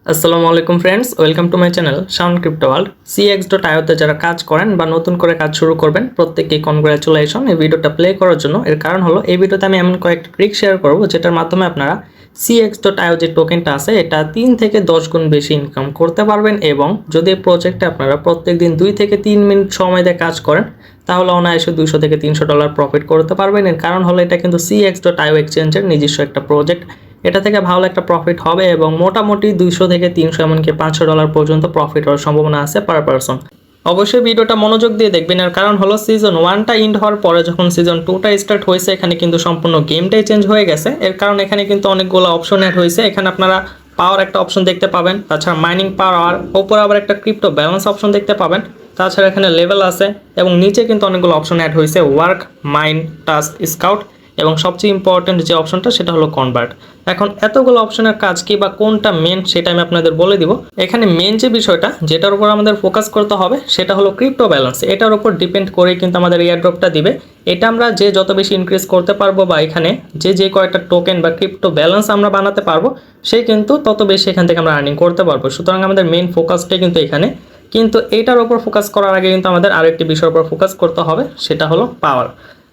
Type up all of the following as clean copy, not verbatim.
আসসালামু আলাইকুম friends, welcome to my channel Shaon crypto world. CX.io-তে যারা কাজ করেন বা নতুন করে কাজ শুরু করবেন প্রত্যেককে কনগ্রাচুলেশন এই ভিডিওটা প্লে করার জন্য। এর কারণ হলো এই ভিডিওতে আমি এমন কয়েকটা ট্রিক শেয়ার করব যেটার মাধ্যমে আপনারা CX.io যে টোকেনটা আছে এটা 3 থেকে 10 গুণ বেশি ইনকাম করতে পারবেন। এবং যদি এই প্রজেক্টে আপনারা প্রত্যেকদিন 2 থেকে 3 মিনিট সময় দিয়ে কাজ করেন তাহলে অনায়াসে $200 থেকে $300 প্রফিট করতে পারবেন। এর কারণ হলো এটা কিন্তু CX.io এক্সচেঞ্জের নিজস্ব একটা প্রজেক্ট। এটা থেকে ভালো একটা প্রফিট হবে এবং মোটামুটি 200 থেকে 300 এমনকি $500 পর্যন্ত প্রফিট হওয়ার সম্ভাবনা আছে পার পারসন। অবশ্যই ভিডিওটা মনোযোগ দিয়ে দেখবেন। এর কারণ হলো সিজন 1টা ইন্ড হওয়ার পরে যখন সিজন 2টা স্টার্ট হয়েছে এখানে কিন্তু সম্পূর্ণ গেমটাই চেঞ্জ হয়ে গেছে। এর কারণ এখানে কিন্তু অনেকগুলো অপশন অ্যাড হয়েছে। এখানে আপনারা পাওয়ার একটা অপশন দেখতে পাবেন, তাছাড়া মাইনিং পাওয়ার, ওপরে আবার একটা ক্রিপ্টো ব্যালেন্স অপশন দেখতে পাবেন, তাছাড়া এখানে লেভেল আছে এবং নিচে কিন্তু অনেকগুলো অপশন অ্যাড হয়েছে, ওয়ার্ক, মাইন, টাস্ক, স্কাউট এবং সবচেয়ে ইম্পর্টেন্ট যে অপশনটা সেটা হলো কনভার্ট। এখন এতগুলো অপশনের কাজ কি বা কোনটা মেন সেটা আমি আপনাদের বলে দিব। এখানে মেন যে বিষয়টা যেটার উপর আমাদের ফোকাস করতে হবে সেটা হলো ক্রিপ্টো ব্যালেন্স। এটার উপর ডিপেন্ড করে কিন্তু আমাদের এয়ারড্রপটা দিবে। এটা আমরা যে যত বেশি ইনক্রিজ করতে পারবো বা এখানে যে কয়েকটা টোকেন বা ক্রিপ্টো ব্যালেন্স আমরা বানাতে পারবো সে কিন্তু তত বেশি এখান থেকে আমরা আর্নিং করতে পারবো। সুতরাং আমাদের মেন ফোকাসটাই কিন্তু এখানে। কিন্তু এইটার উপর ফোকাস করার আগে কিন্তু আমাদের আরেকটি বিষয়ের উপর ফোকাস করতে হবে, সেটা হলো পাওয়ার।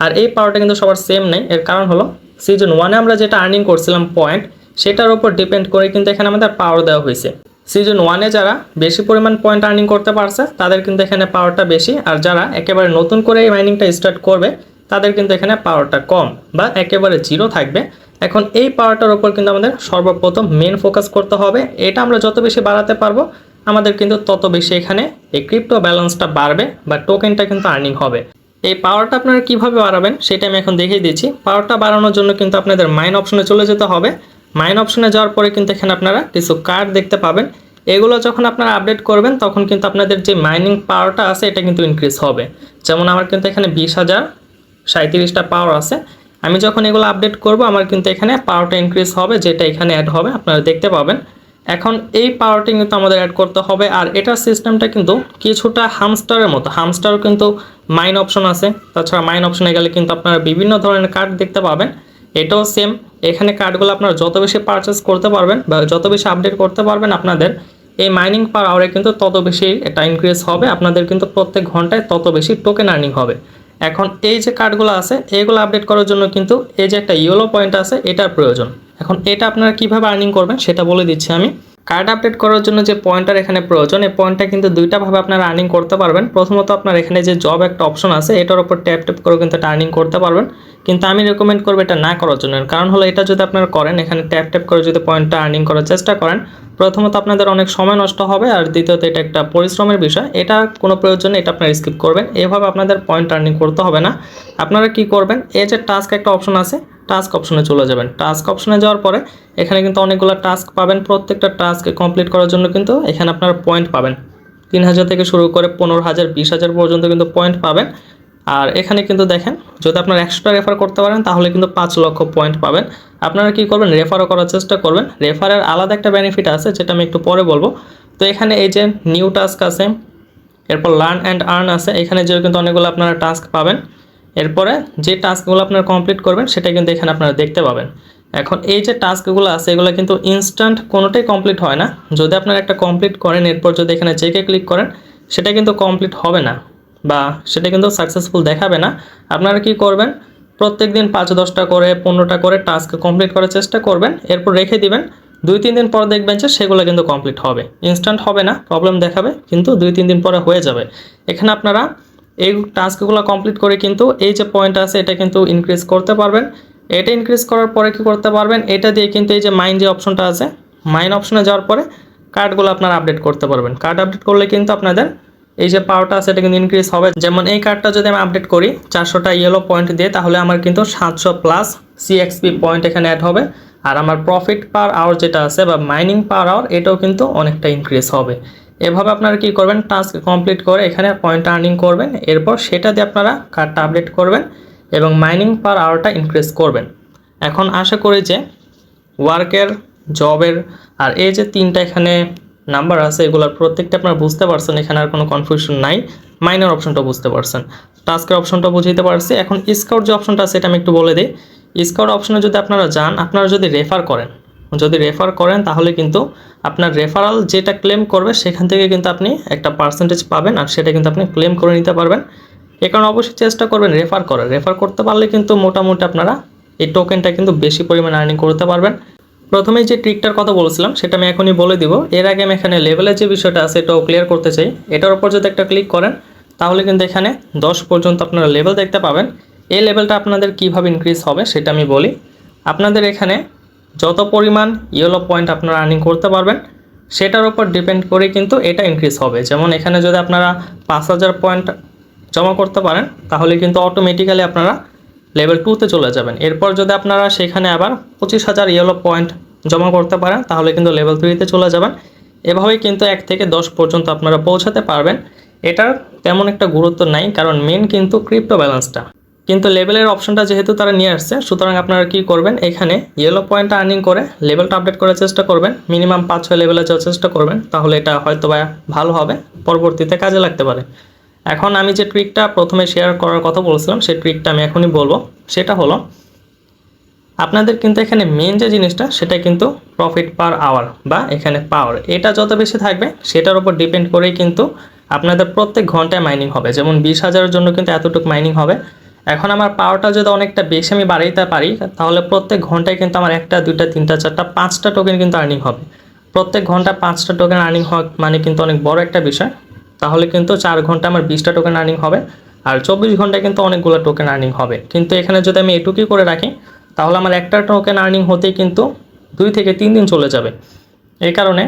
আর এই পাওয়ারটা কিন্তু সবার সেম নেই। এর কারণ হলো সিজন 1-এ আমরা যেটা আর্নিং করছিলাম পয়েন্ট, সেটার উপর ডিপেন্ড করে কিন্তু এখানে আমাদের পাওয়ার দেওয়া হয়েছে। সিজন 1-এ যারা বেশি পরিমাণ পয়েন্ট আর্নিং করতে পারছে তাদের কিন্তু এখানে পাওয়ারটা বেশি, আর যারা একেবারে নতুন করে এই মাইনিংটা স্টার্ট করবে তাদের কিন্তু এখানে পাওয়ারটা কম বা একেবারে জিরো থাকবে। এখন এই পাওয়ারটার উপর কিন্তু আমাদের সর্বপ্রথম মেন ফোকাস করতে হবে। এটা আমরা যত বেশি বাড়াতে পারবো আমাদের কিন্তু তত বেশি এখানে এই ক্রিপ্টো ব্যালেন্সটা বাড়বে বা টোকেনটা কিন্তু আর্নিং হবে। এই পাওয়ারটা আপনারা কিভাবে বাড়াবেন সেটা আমি এখন দেখিয়ে দিচ্ছি। পাওয়ারটা বাড়ানোর জন্য কিন্তু আপনাদের মাইন অপশনে চলে যেতে হবে। মাইন অপশনে যাওয়ার পরে কিন্তু এখানে আপনারা কিছু কার্ড দেখতে পাবেন। এগুলো যখন আপনারা আপডেট করবেন তখন কিন্তু আপনাদের যে মাইনিং পাওয়ারটা আছে এটা কিন্তু ইনক্রিজ হবে। যেমন আমার কিন্তু এখানে 20,037টা পাওয়ার আছে। আমি যখন এগুলো আপডেট করব আমার কিন্তু এখানে পাওয়ারটা ইনক্রিজ হবে, যেটা এখানে অ্যাড হবে আপনারা দেখতে পাবেন। এখন এই পাওয়ারটি কিন্তু আমাদের অ্যাড করতে হবে। আর এটার সিস্টেমটা কিন্তু কিছুটা হামস্টারের মতো। হামস্টারও কিন্তু মাইন অপশন আছে, তাছাড়া মাইন অপশনে গেলে কিন্তু আপনারা বিভিন্ন ধরনের কার্ড দেখতে পাবেন। এটাও সেম। এখানে কার্ডগুলো আপনারা যত বেশি পারচেস করতে পারবেন বা যত বেশি আপডেট করতে পারবেন আপনাদের এই মাইনিং পাওয়ারে কিন্তু তত বেশি এটা ইনক্রিজ হবে। আপনাদের কিন্তু প্রত্যেক ঘন্টায় তত বেশি টোকেন আর্নিং হবে। এখন এই যে কার্ডগুলো আছে এগুলো আপডেট করার জন্য কিন্তু এই যে একটা ইয়েলো পয়েন্ট আছে এটার প্রয়োজন। এখন এটা আপনারা কিভাবে আর্নিং করবেন সেটা বলে দিচ্ছি আমি। কার্ড আপডেট করার জন্য যে পয়েন্টার এখানে প্রয়োজন, এই পয়েন্টটা কিন্তু দুইটা ভাবে আপনারা আর্নিং করতে পারবেন। প্রথমত আপনার এখানে যে জব একটা অপশন আছে এটার উপর ট্যাপ ট্যাপ করে কিন্তু এটা আর্নিং করতে পারবেন, কিন্তু আমি রেকমেন্ড করবো এটা না করার জন্য। কারণ হলো এটা যদি আপনারা করেন, এখানে ট্যাপ ট্যাপ করে যদি পয়েন্টটা আর্নিং করার চেষ্টা করেন, প্রথমত আপনাদের অনেক সময় নষ্ট হবে, আর দ্বিতীয়ত এটা একটা পরিশ্রমের বিষয়। এটা কোনো প্রয়োজন নেই, এটা আপনারা স্কিপ করবেন। এভাবে আপনাদের পয়েন্ট আর্নিং করতে হবে না। আপনারা কি করবেন, এই যে টাস্ক একটা অপশন আছে টাস্ক অপশনে চলে যাবেন। টাস্ক অপশনে যাওয়ার পরে এখানে কিন্তু অনেকগুলো টাস্ক পাবেন। প্রত্যেকটা টাস্ক কমপ্লিট করার জন্য কিন্তু এখানে আপনারা পয়েন্ট পাবেন। 3,000 থেকে শুরু করে 15,000, 20,000 পর্যন্ত কিন্তু পয়েন্ট পাবেন। আর এখানে কিন্তু দেখেন যদি আপনারা 100টা রেফার করতে পারেন তাহলে কিন্তু 5 লক্ষ পয়েন্ট পাবেন। আপনারা কি করবেন, রেফারও করার চেষ্টা করবেন। রেফারের আলাদা একটা বেনিফিট আছে যেটা আমি একটু পরে বলবো। তো এখানে এই যে নিউ টাস্ক আছে, এরপর লার্ন অ্যান্ড আর্ন আছে, এখানে যেও কিন্তু অনেকগুলো আপনারা টাস্ক পাবেন। এরপরে যে টাস্কগুলো আপনারা কমপ্লিট করবেন সেটা কিন্তু এখানে আপনারা দেখতে পাবেন। এখন এই যে টাস্কগুলো আছে এগুলো কিন্তু ইনস্ট্যান্ট কোনোটাই কমপ্লিট হয় না। যদি আপনারা একটা কমপ্লিট করেন এরপর যদি এখানে চেকে ক্লিক করেন সেটা কিন্তু কমপ্লিট হবে না বা সেটা কিন্তু সাকসেসফুল দেখাবে না। আপনারা কি করবেন, প্রত্যেক দিন 5-10টা করে 15টা করে টাস্ক কমপ্লিট করার চেষ্টা করবেন, এরপর রেখে দিবেন। 2-3 দিন পর দেখবেন যে সেগুলো কিন্তু কমপ্লিট হবে। ইনস্ট্যান্ট হবে না, প্রবলেম দেখাবে, কিন্তু 2-3 দিন পরে হয়ে যাবে। এখানে আপনারা এই টাস্কগুলো কমপ্লিট করে কিন্তু এই যে পয়েন্ট আছে এটা কিন্তু ইনক্রিজ করতে পারবেন। এটা ইনক্রিজ করার পরে কি করতে পারবেন, এটা দিয়ে কিন্তু এই যে মাইন যে অপশনটা আছে মাইন অপশনে যাওয়ার পরে কার্ডগুলো আপনারা আপডেট করতে পারবেন। কার্ড আপডেট করলে কিন্তু আপনাদের এই যে পাওয়ারটা আছে এটা কিন্তু ইনক্রিজ হবে। যেমন এই কার্ডটা যদি আমি আপডেট করি 400টা ইয়েলো পয়েন্ট দিয়ে, তাহলে আমার কিন্তু 700+ CXP পয়েন্ট এখানে অ্যাড হবে। আর আমার প্রফিট পার আওয়ার যেটা আছে বা মাইনিং পার আওয়ার এটাও কিন্তু অনেকটা ইনক্রিজ হবে। এভাবে আপনারা কি করবেন, টাস্ক কমপ্লিট করে এখানে পয়েন্ট আর্নিং করবেন, এরপর সেটা দিয়ে আপনারা কার্ডটা আপডেট করবেন এবং মাইনিং পার আওয়ারটা ইনক্রিজ করবেন। এখন আশা করি যে ওয়ার্কের, জবের আর এই যে 3টা এখানে নাম্বার আছে এগুলোর প্রত্যেকটা আপনারা বুঝতে পারছেন, এখানে আর কোনো কনফিউশন নাই। মাইনার অপশনটা বুঝতে পারছেন, টাস্কের অপশনটা বুঝতে পারছি। এখন স্কাউট যে অপশনটা আছে এটা আমি একটু বলে দিই। স্কাউট অপশনে যদি আপনারা যান, আপনারা যদি রেফার করেন, যদি রেফার করেন তাহলে কিন্তু আপনার রেফারাল যেটা ক্লেম করবে সেখান থেকে কিন্তু আপনি একটা পার্সেন্টেজ পাবেন, আর সেটা কিন্তু আপনি ক্লেম করে নিতে পারবেন। এই কারণে অবশ্যই চেষ্টা করবেন রেফার করতে পারলে কিন্তু মোটামুটি আপনারা এই টোকেনটা কিন্তু বেশি পরিমাণে আর্নিং করতে পারবেন। প্রথমেই যে ট্রিকটার কথা বলেছিলাম সেটা আমি এখনই বলে দিব। এর আগে আমি এখানে লেভেলের যে বিষয়টা আছে এটাও ক্লিয়ার করতে চাই। এটার উপর যদি একটা ক্লিক করেন তাহলে কিন্তু এখানে 10 পর্যন্ত আপনারা লেভেল দেখতে পাবেন। এই লেভেলটা আপনাদের কিভাবে ইনক্রিজ হবে সেটা আমি বলি। আপনাদের এখানে যত পরিমাণ ইয়েলো পয়েন্ট আপনারা আর্নিং করতে পারবেন সেটার উপর ডিপেন্ড করে কিন্তু এটা ইনক্রিজ হবে। যেমন এখানে যদি আপনারা 5000 পয়েন্ট জমা করতে পারেন তাহলে কিন্তু অটোমেটিক্যালি আপনারা লেভেল 2তে চলে যাবেন। এরপর যদি আপনারা সেখানে আবার 25000 ইয়েলো পয়েন্ট জমা করতে পারেন তাহলে কিন্তু লেভেল 3তে চলে যাবেন। এভাবেই কিন্তু 1 থেকে 10 পর্যন্ত আপনারা পৌঁছাতে পারবেন। এটার তেমন একটা গুরুত্ব নাই, কারণ মেন কিন্তু ক্রিপ্টো ব্যালেন্সটা। কিন্তু লেভেলের অপশনটা যেহেতু তারা নিয়ে আসছে, সুতরাং আপনারা কি করবেন, এখানে ইয়েলো পয়েন্ট আর্নিং করে লেভেলটা আপডেট করার চেষ্টা করবেন। মিনিমাম 5-6 লেভেলে যাওয়ার চেষ্টা করবেন, তাহলে এটা হয়তো বা ভালো হবে, পরবর্তীতে কাজে লাগতে পারে। এখন আমি যে ট্রিকটা প্রথমে শেয়ার করার কথা বলছিলাম সেই ট্রিকটা আমি এখনই বলবো। সেটা হলো আপনাদের কিন্তু এখানে মেন যে জিনিসটা সেটা কিন্তু প্রফিট পার আওয়ার বা এখানে পাওয়ার, এটা যত বেশি থাকবে সেটার উপর ডিপেন্ড করেই কিন্তু আপনাদের প্রত্যেক ঘন্টায় মাইনিং হবে। যেমন 20,000-এর জন্য কিন্তু এতটুকু মাইনিং হবে। এখন আমার পাওয়ারটা যদি অনেকটা বেশি আমি বাড়াইতে পারি তাহলে প্রত্যেক ঘন্টায় কিন্তু আমার 1টা 2টা 3টা 4টা 5টা টোকেন কিন্তু আর্নিং হবে। প্রত্যেক ঘন্টায় 5টা টোকেন আর্নিং হয় মানে কিন্তু অনেক বড় একটা বিষয়। তাহলে কিন্তু 4 ঘন্টা আমার 20টা টোকেন আর্নিং হবে, আর 24 ঘন্টায় কিন্তু অনেকগুলো টোকেন আর্নিং হবে। কিন্তু এখানে যদি আমি এটুকুই করে রাখি তাহলে আমার একটা টোকেন আর্নিং হতেই কিন্তু 2 থেকে 3 দিন চলে যাবে। এই কারণে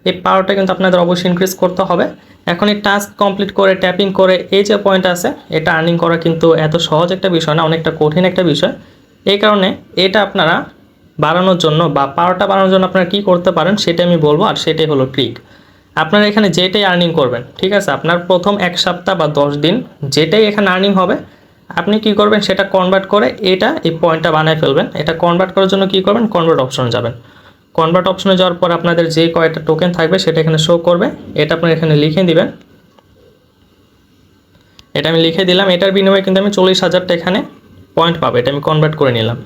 এই পাওয়ারটা কিন্তু আপনাদের অবশ্যই ইনক্রিজ করতে হবে। এখন এই টাস্ক কমপ্লিট করে ট্যাপিং করে এই যে পয়েন্ট আছে এটা আর্নিং করা কিন্তু এত সহজ একটা বিষয় না, অনেকটা কঠিন একটা বিষয়। এই কারণে এটা আপনারা বাড়ানোর জন্য বা পাওয়ারটা বাড়ানোর জন্য আপনারা কী করতে পারেন সেটা আমি বলবো, আর সেটাই হলো ট্রিক। আপনারা এখানে যেটাই আর্নিং করবেন, ঠিক আছে, আপনার প্রথম 1 সপ্তাহ বা 10 দিন যেটাই এখানে আর্নিং হবে আপনি কি করবেন সেটা কনভার্ট করে এটা এই পয়েন্টটা বানায় ফেলবেন। এটা কনভার্ট করার জন্য কি করবেন, কনভার্ট অপশনে যাবেন। কনভার্ট অপশনে যাওয়ার পর আপনাদের যে কয়টা টোকেন থাকবে সেটা এখানে শো করবে, এটা আপনারা এখানে লিখে দিবেন। এটা আমি লিখে দিলাম। এটার বিনিময়ে কিন্তু আমি 40,000টা এখানে পয়েন্ট পাবো। এটা আমি কনভার্ট করে নিলাম।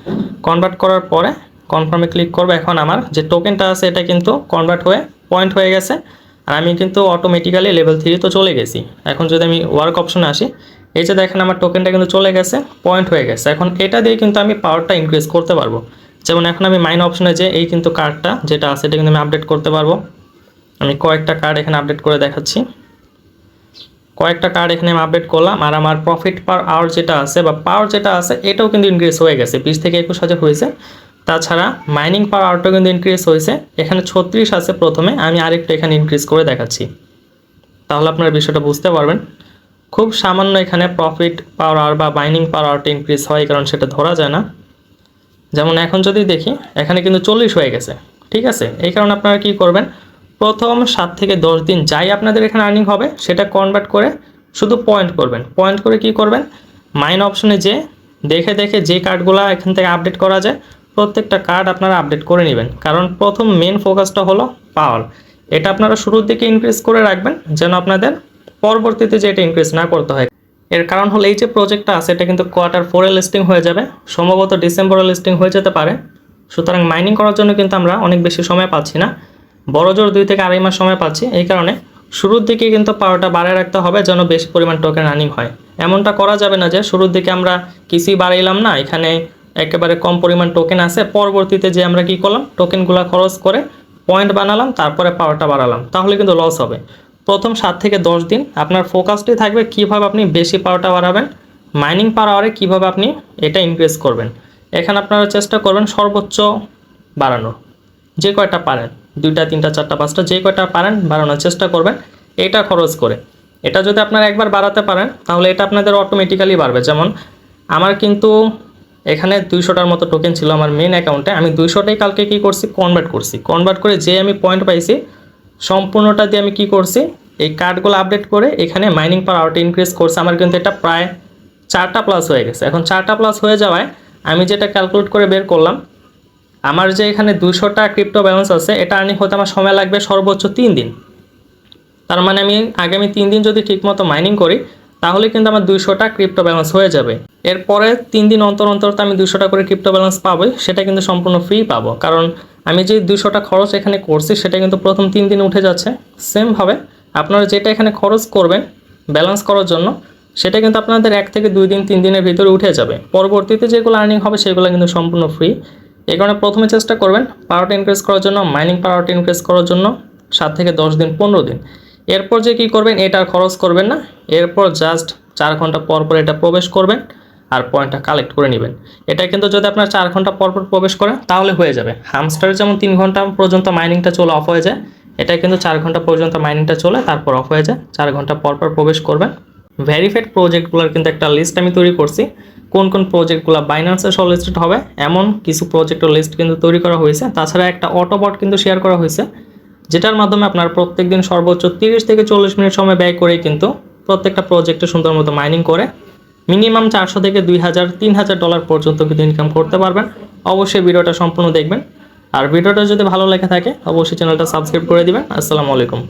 কনভার্ট করার পরে কনফার্মে ক্লিক করবো। এখন আমার যে টোকেনটা আছে এটা কিন্তু কনভার্ট হয়ে পয়েন্ট হয়ে গেছে, আর আমি কিন্তু অটোমেটিক্যালি লেভেল 3 তো চলে গেছি। এখন যদি আমি ওয়ার্ক অপশনে আসি, এই যে দেখেন আমার টোকেনটা কিন্তু চলে গেছে, পয়েন্ট হয়ে গেছে। এখন এটা দিয়ে কিন্তু আমি পাওয়ারটা ইনক্রিজ করতে পারবো। যেমন এখন আমি মাইন অপশনে যে এই কিন্তু কার্ডটা যেটা আছে এটা কিন্তু আমি আপডেট করতে পারবো। আমি কয়েকটা কার্ড এখানে আপডেট করে দেখাচ্ছি। কয়েকটা কার্ড এখানে আমি আপডেট করলাম, আর আমার প্রফিট পার আওয়ার যেটা আছে বা পাওয়ার যেটা আছে এটাও কিন্তু ইনক্রিজ হয়ে গেছে, 20 থেকে 21,000 হয়েছে। তাছাড়া মাইনিং পাওয়ার আওয়ারটাও কিন্তু ইনক্রিজ হয়েছে, এখানে 36 আছে প্রথমে, আমি আরেকটু এখানে ইনক্রিজ করে দেখাচ্ছি, তাহলে আপনারা বিষয়টা বুঝতে পারবেন। খুব সামান্য এখানে প্রফিট পাওয়ার আওয়ার বা মাইনিং পাওয়ার আওয়ারটা ইনক্রিজ হয়, কারণ সেটা ধরা যায় না। যেমন এখন যদি দেখি এখানে কিন্তু 40 হয়ে গেছে, ঠিক আছে। এই কারণে আপনারা কি করবেন, প্রথম 7 থেকে 10 দিন যাই আপনাদের এখানে আর্নিং হবে সেটা কনভার্ট করে শুধু পয়েন্ট করবেন। পয়েন্ট করে কি করবেন, মাইন অপশনে যে দেখে দেখে যে কার্ডগুলো এখান থেকে আপডেট করা যায় প্রত্যেকটা কার্ড আপনারা আপডেট করে নেবেন। কারণ প্রথম মেন ফোকাসটা হলো পাওয়ার, এটা আপনারা শুরুর দিকে ইনক্রিজ করে রাখবেন যেন আপনাদের পরবর্তীতে যে এটা ইনক্রিজ না করতে হয়। এর কারণ হলো এই যে প্রজেক্টটা আছে এটা কিন্তু Q4 লিস্টিং হয়ে যাবে, সম্ভবত ডিসেম্বরে লিস্টিং হয়ে যেতে পারে। সুতরাং মাইনিং করার জন্য কিন্তু আমরা অনেক বেশি সময় পাচ্ছি না, বড় জোর 2 থেকে 2.5 মাস সময় পাচ্ছি। এই কারণে শুরুর দিকে কিন্তু পাওয়ারটা বাড়ায় রাখতে হবে যেন বেশি পরিমাণ টোকেন আর্নিং হয়। এমনটা করা যাবে না যে শুরুর দিকে আমরা কিছুই বাড়াইলাম না, এখানে একেবারে কম পরিমাণ টোকেন আছে, পরবর্তীতে যে আমরা কি করলাম টোকেনগুলো খরচ করে পয়েন্ট বানালাম তারপরে পাওয়ারটা বাড়ালাম, তাহলে কিন্তু লস হবে। প্রথম 7 থেকে 10 দিন আপনার ফোকাসটাই থাকবে কীভাবে আপনি বেশি পাওয়ারটা বাড়াবেন, মাইনিং পাওয়ার আওয়ারে কীভাবে আপনি এটা ইনক্রিজ করবেন। এখানে আপনারা চেষ্টা করবেন সর্বোচ্চ বাড়ানোর, যে কয়টা পারেন 2টা 3টা 4টা 5টা যে কয়টা পারেন বাড়ানোর চেষ্টা করবেন এটা খরচ করে। এটা যদি আপনারা একবার বাড়াতে পারেন তাহলে এটা আপনাদের অটোমেটিক্যালি বাড়বে। যেমন আমার কিন্তু এখানে 200টার মতো টোকেন ছিল আমার মেন অ্যাকাউন্টে, আমি 200টাই কালকে কি করছি কনভার্ট করে যে আমি পয়েন্ট পাইছি সম্পূর্ণটা দিয়ে আমি কি করছি এই কার্ডগুলো আপডেট করে এখানে মাইনিং পাওয়ার আওয়ারটা ইনক্রিজ করছে। আমার কিন্তু এটা প্রায় 4টা প্লাস হয়ে গেছে। এখন 4টা প্লাস হয়ে যাওয়ায় আমি যেটা ক্যালকুলেট করে বের করলাম, আমার যে এখানে 200টা ক্রিপ্টো ব্যালেন্স আছে এটা আর্নিং হতে আমার সময় লাগবে সর্বোচ্চ 3 দিন। তার মানে আমি আগামী 3 দিন যদি ঠিকমতো মাইনিং করি তাহলে কিন্তু আমার 200টা ক্রিপ্টো ব্যালেন্স হয়ে যাবে। এরপরে 3 দিন অন্তর অন্তর তো আমি 200টা করে ক্রিপ্টো ব্যালেন্স পাবোই, সেটা কিন্তু সম্পূর্ণ ফ্রি পাবো, কারণ আমি যে 200টা খরচ এখানে করছি সেটা কিন্তু প্রথম 3 দিনে উঠে যাচ্ছে। সেমভাবে আপনারা যেটা এখানে খরচ করবেন ব্যালেন্স করার জন্য সেটা কিন্তু আপনাদের 1 থেকে 2 দিন 3 দিনের ভিতরে উঠে যাবে। পরবর্তীতে যেগুলো আর্নিং হবে সেগুলো কিন্তু সম্পূর্ণ ফ্রি। এই কারণে প্রথমে চেষ্টা করবেন পাওয়ারটা ইনক্রিজ করার জন্য, মাইনিং পাওয়ারটা ইনক্রিজ করার জন্য 7 থেকে 10 দিন 15 দিন। এরপর যে কী করবেন, এটা আর খরচ করবেন না, এরপর জাস্ট 4 ঘন্টা পর পর এটা প্রবেশ করবেন আর পয়েন্টটা কালেক্ট করে নেবেন। এটা কিন্তু যদি আপনার 4 ঘন্টা পর পর প্রবেশ করেন তাহলে হয়ে যাবে। হামস্টারে যেমন 3 ঘন্টা পর্যন্ত মাইনিংটা চলে অফ হয়ে যায়, এটা কিন্তু 4 ঘন্টা পর্যন্ত মাইনিংটা চলে তারপর অফ হয়ে যায়। 4 ঘন্টা পর পর প্রবেশ করবেন। ভেরিফাইড প্রজেক্টগুলোর কিন্তু একটা লিস্ট আমি তৈরি করছি, কোন কোন প্রজেক্টগুলো বাইন্যান্সে সলিস্টেড হবে এমন কিছু প্রজেক্টের লিস্ট কিন্তু তৈরি করা হয়েছে। তাছাড়া একটা অটোবট কিন্তু শেয়ার করা হয়েছে, যেটার মাধ্যমে আপনার প্রত্যেকদিন সর্বোচ্চ 30 থেকে 40 মিনিট সময় ব্যয় করে কিন্তু প্রত্যেকটা প্রজেক্টে সুন্দর মতো মাইনিং করে মিনিমাম 400 থেকে 2000 3000 ডলার পর্যন্ত কিন্তু ইনকাম করতে পারবেন। অবশ্যই ভিডিওটা সম্পূর্ণ দেখবেন, আর ভিডিওটা যদি ভালো লেগে থাকে অবশ্যই চ্যানেলটা সাবস্ক্রাইব করে দিবেন। আসসালামু আলাইকুম।